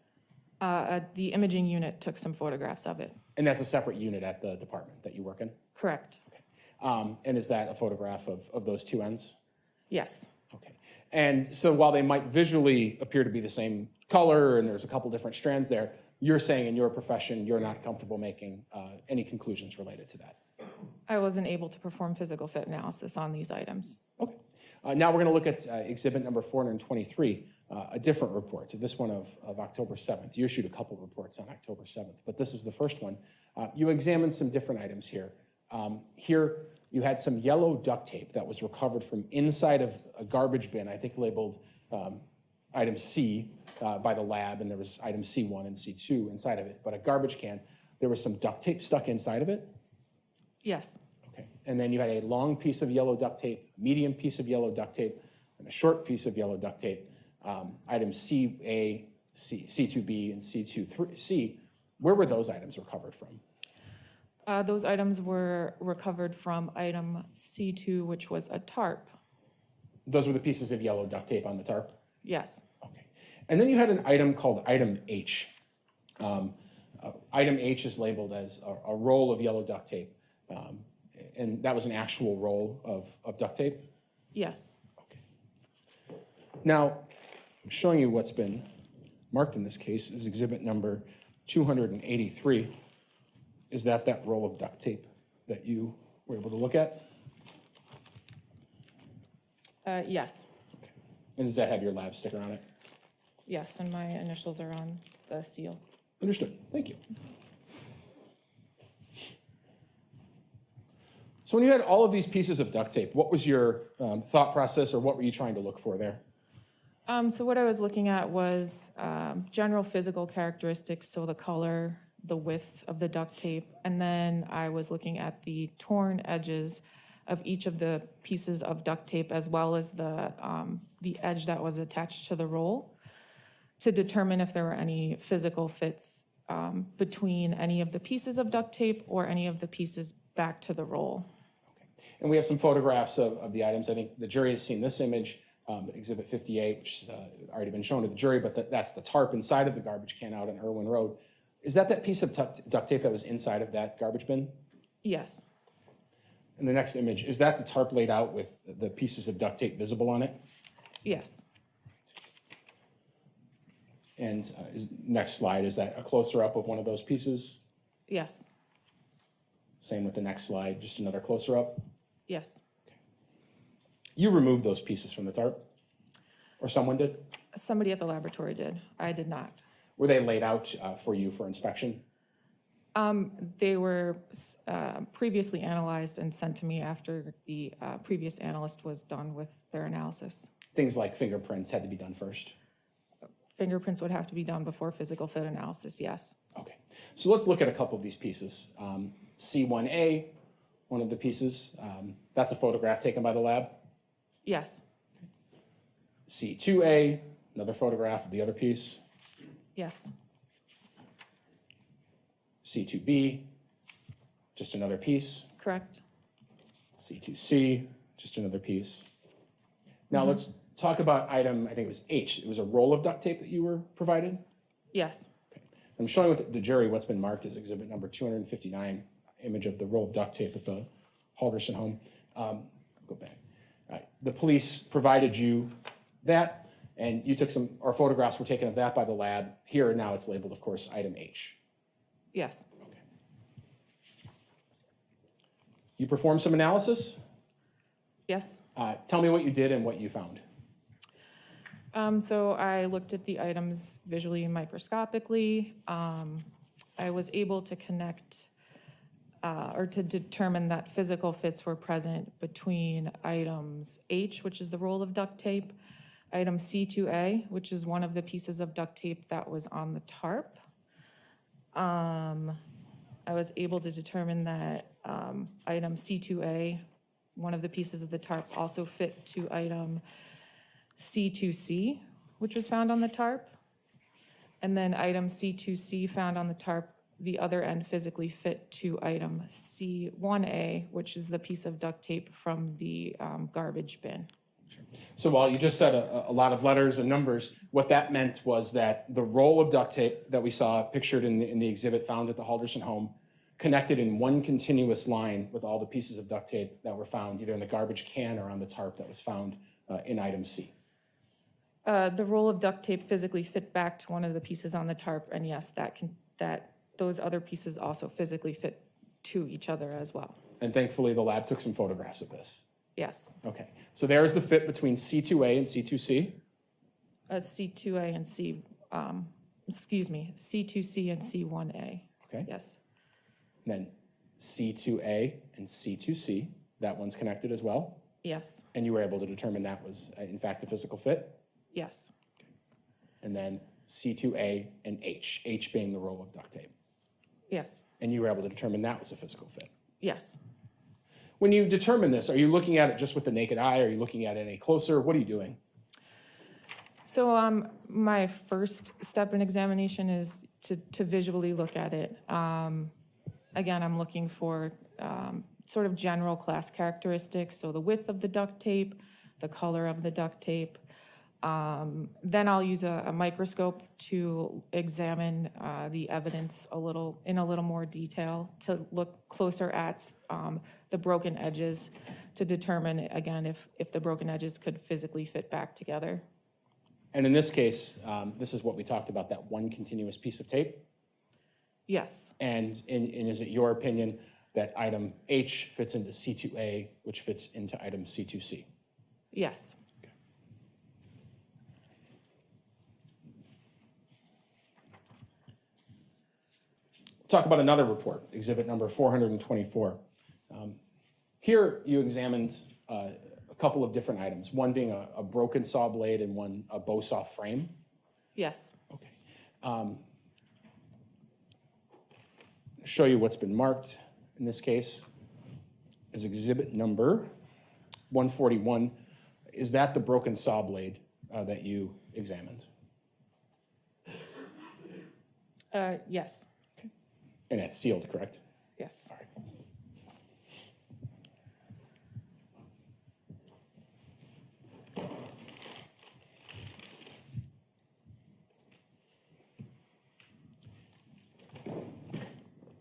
The imaging unit took some photographs of it. And that's a separate unit at the department that you work in? Correct. Okay. And is that a photograph of those two ends? Yes. Okay. And so while they might visually appear to be the same color and there's a couple different strands there, you're saying in your profession you're not comfortable making any conclusions related to that? I wasn't able to perform physical fit analysis on these items. Okay. Now we're going to look at exhibit number 423, a different report, this one of October 7th. You issued a couple reports on October 7th, but this is the first one. You examined some different items here. Here you had some yellow duct tape that was recovered from inside of a garbage bin, I think labeled item C by the lab, and there was item C1 and C2 inside of it, but a garbage can. There was some duct tape stuck inside of it? Yes. Okay. And then you had a long piece of yellow duct tape, medium piece of yellow duct tape, and a short piece of yellow duct tape. Items C2B, and C2C. Where were those items recovered from? Those items were recovered from item C2, which was a tarp. Those were the pieces of yellow duct tape on the tarp? Yes. Okay. And then you had an item called item H. Item H is labeled as a roll of yellow duct tape. And that was an actual roll of duct tape? Yes. Okay. Now, I'm showing you what's been marked in this case is exhibit number 283. Is that roll of duct tape that you were able to look at? Yes. Okay. And does that have your lab sticker on it? Yes, and my initials are on the seal. Understood. Thank you. So when you had all of these pieces of duct tape, what was your thought process, or what were you trying to look for there? So what I was looking at was general physical characteristics, so the color, the width of the duct tape, and then I was looking at the torn edges of each of the pieces of duct tape, as well as the edge that was attached to the roll, to determine if there were any physical fits between any of the pieces of duct tape or any of the pieces back to the roll. Okay. And we have some photographs of the items. I think the jury has seen this image. Exhibit 58, which has already been shown to the jury, but that's the tarp inside of the garbage can out on Irwin Road. Is that piece of duct tape that was inside of that garbage bin? Yes, And the next image, is that the tarp laid out with the pieces of duct tape visible on it? yes, And next slide, is that a closer up of one of those pieces? yes, Same with the next slide, just another closer up. yes. You removed those pieces from the tarp? Or someone did? Somebody at the laboratory did. I did not. Were they laid out for you for inspection? They were previously analyzed and sent to me after the previous analyst was done with their analysis. Things like fingerprints had to be done first? Fingerprints would have to be done before physical fit analysis, yes. Okay, so let's look at a couple of these pieces. C1A, one of the pieces, that's a photograph taken by the lab. Yes, C2A, another photograph of the other piece. yes, C2B, just another piece. correct. C2C, just another piece. Now let's talk about item, I think it was H. It was a roll of duct tape that you were provided. Yes, I'm showing with the jury what's been marked as exhibit number 259, image of the roll of duct tape at the Halderson home. Go back. All right. The police provided you that, and you took some, or photographs were taken of that by the lab. Here now it's labeled, of course, item H. yes, Okay. You performed some analysis. yes. Tell me what you did and what you found. So I looked at the items visually and microscopically. I was able to connect or to determine that physical fits were present between items H, which is the roll of duct tape, item C2A, which is one of the pieces of duct tape that was on the tarp. I was able to determine that item C2A, one of the pieces of the tarp, also fit to item C2C, which was found on the tarp. And then item C2C found on the tarp, the other end physically fit to item C1A, which is the piece of duct tape from the garbage bin. So while you just said a lot of letters and numbers, what that meant was that the roll of duct tape that we saw pictured in the exhibit found at the Halderson home connected in one continuous line with all the pieces of duct tape that were found either in the garbage can or on the tarp that was found in item C. The roll of duct tape physically fit back to one of the pieces on the tarp, and yes, those other pieces also physically fit to each other as well. And thankfully, the lab took some photographs of this. Yes, Okay, so there's the fit between C2A and C2C. C2A and C2C and C1A. Okay, Yes, and then C2A and C2C, that one's connected as well. yes, And you were able to determine that was, in fact, a physical fit. yes, And then C2A and H being the roll of duct tape. yes, And you were able to determine that was a physical fit. yes. When you determine this, are you looking at it just with the naked eye? Are you looking at it any closer? What are you doing? So my first step in examination is to visually look at it. Again, I'm looking for sort of general class characteristics, so the width of the duct tape, the color of the duct tape. Then I'll use a microscope to examine the evidence in a little more detail, to look closer at the broken edges, to determine, again, if the broken edges could physically fit back together. And in this case, this is what we talked about, that one continuous piece of tape. Yes, And is it your opinion that item H fits into C2A, which fits into item C2C? yes, Talk about another report, exhibit number 424. Here you examined a couple of different items, one being a broken saw blade and one a bow saw frame. yes, Okay. Show you what's been marked in this case as exhibit number 141. Is that the broken saw blade that you examined? yes, And it's sealed, correct? yes. All right.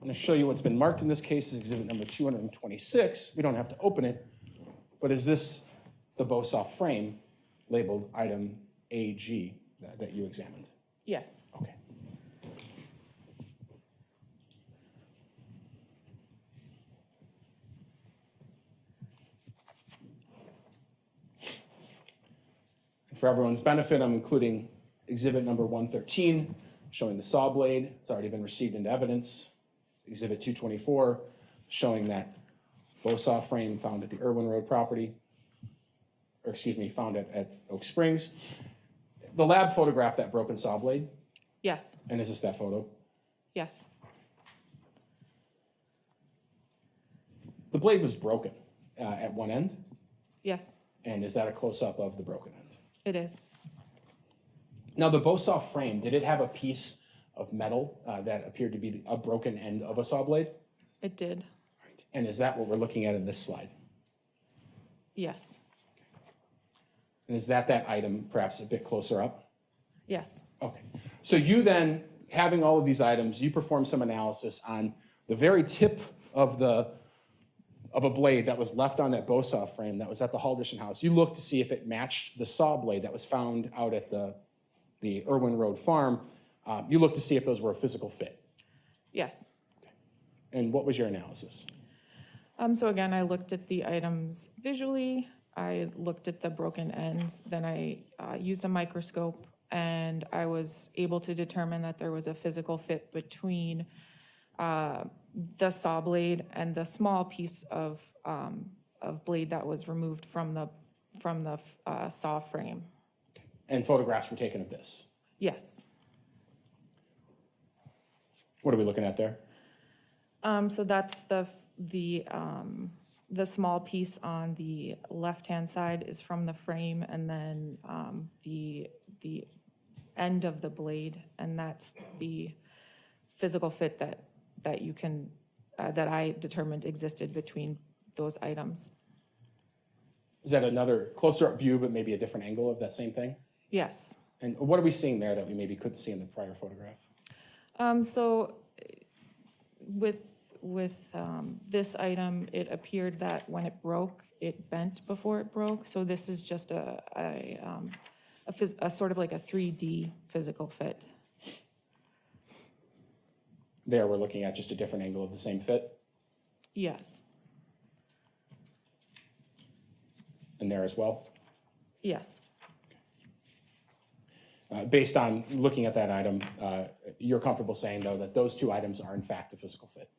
I'm going to show you what's been marked in this case as exhibit number 226. We don't have to open it, but is this the Bosoff frame labeled item AG that you examined? Yes. Okay. And for everyone's benefit, I'm including exhibit number 113, showing the saw blade. It's already been received into evidence. Exhibit 224, showing that Bosoff frame found at the Irwin Road property, or excuse me, found at Oak Springs. The lab photographed that broken saw blade, Yes. and is this that photo? Yes. The blade was broken at one end, Yes. and is that a close-up of the broken end? It is. Now, the Bosoff frame, did it have a piece of metal that appeared to be a broken end of a saw blade? It did. Right. And is that what we're looking at in this slide? Yes. And is that item perhaps a bit closer up? Yes. Okay. So you then, having all of these items, you perform some analysis on the very tip of a blade that was left on that Bosoff frame that was at the Halderson house. You looked to see if it matched the saw blade that was found out at the Irwin Road farm. You looked to see if those were a physical fit. Yes. And what was your analysis? So again, I looked at the items visually. I looked at the broken ends. Then I used a microscope, and I was able to determine that there was a physical fit between the saw blade and the small piece of blade that was removed from the saw frame. And photographs were taken of this. Yes. What are we looking at there? So that's the small piece on the left-hand side is from the frame, and then the end of the blade, and that's the physical fit that you can that I determined existed between those items. Is that another closer up view, but maybe a different angle of that same thing? Yes. And what are we seeing there that we maybe couldn't see in the prior photograph? So with this item, it appeared that when it broke, it bent before it broke. So this is just a sort of like a 3D physical fit. There, we're looking at just a different angle of the same fit. Yes. And there as well. Yes. Based on looking at that item, you're comfortable saying, though, that those two items are in fact a physical fit?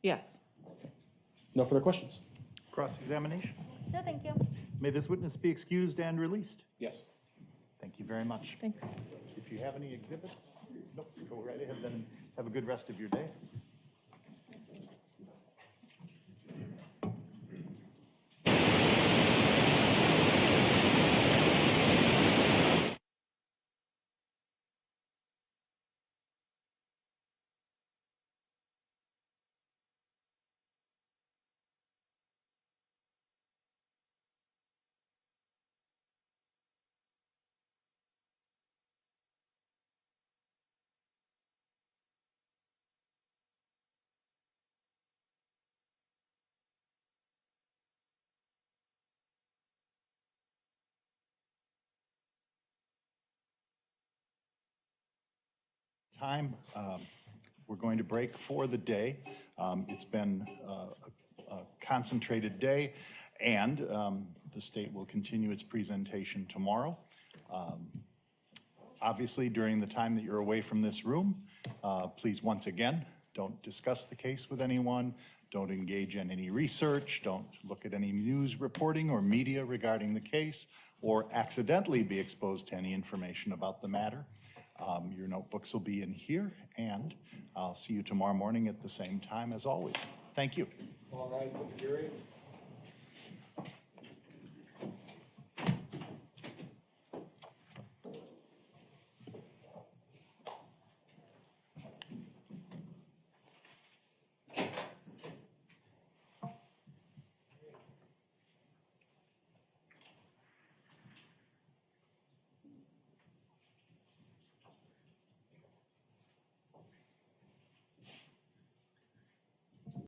Yes. No further questions? Cross-examination? No, thank you. May this witness be excused and released. Yes. Thank you very much. Thanks. If you have any exhibits, nope, go right ahead, then have a good rest of your day. Time. We're going to break for the day. It's been a concentrated day, and the state will continue its presentation tomorrow. Obviously, during the time that you're away from this room, please, once again, don't discuss the case with anyone, don't engage in any research, don't look at any news reporting or media regarding the case, or accidentally be exposed to any information about the matter. Your notebooks will be in here, and I'll see you tomorrow morning at the same time as always. Thank you. All right,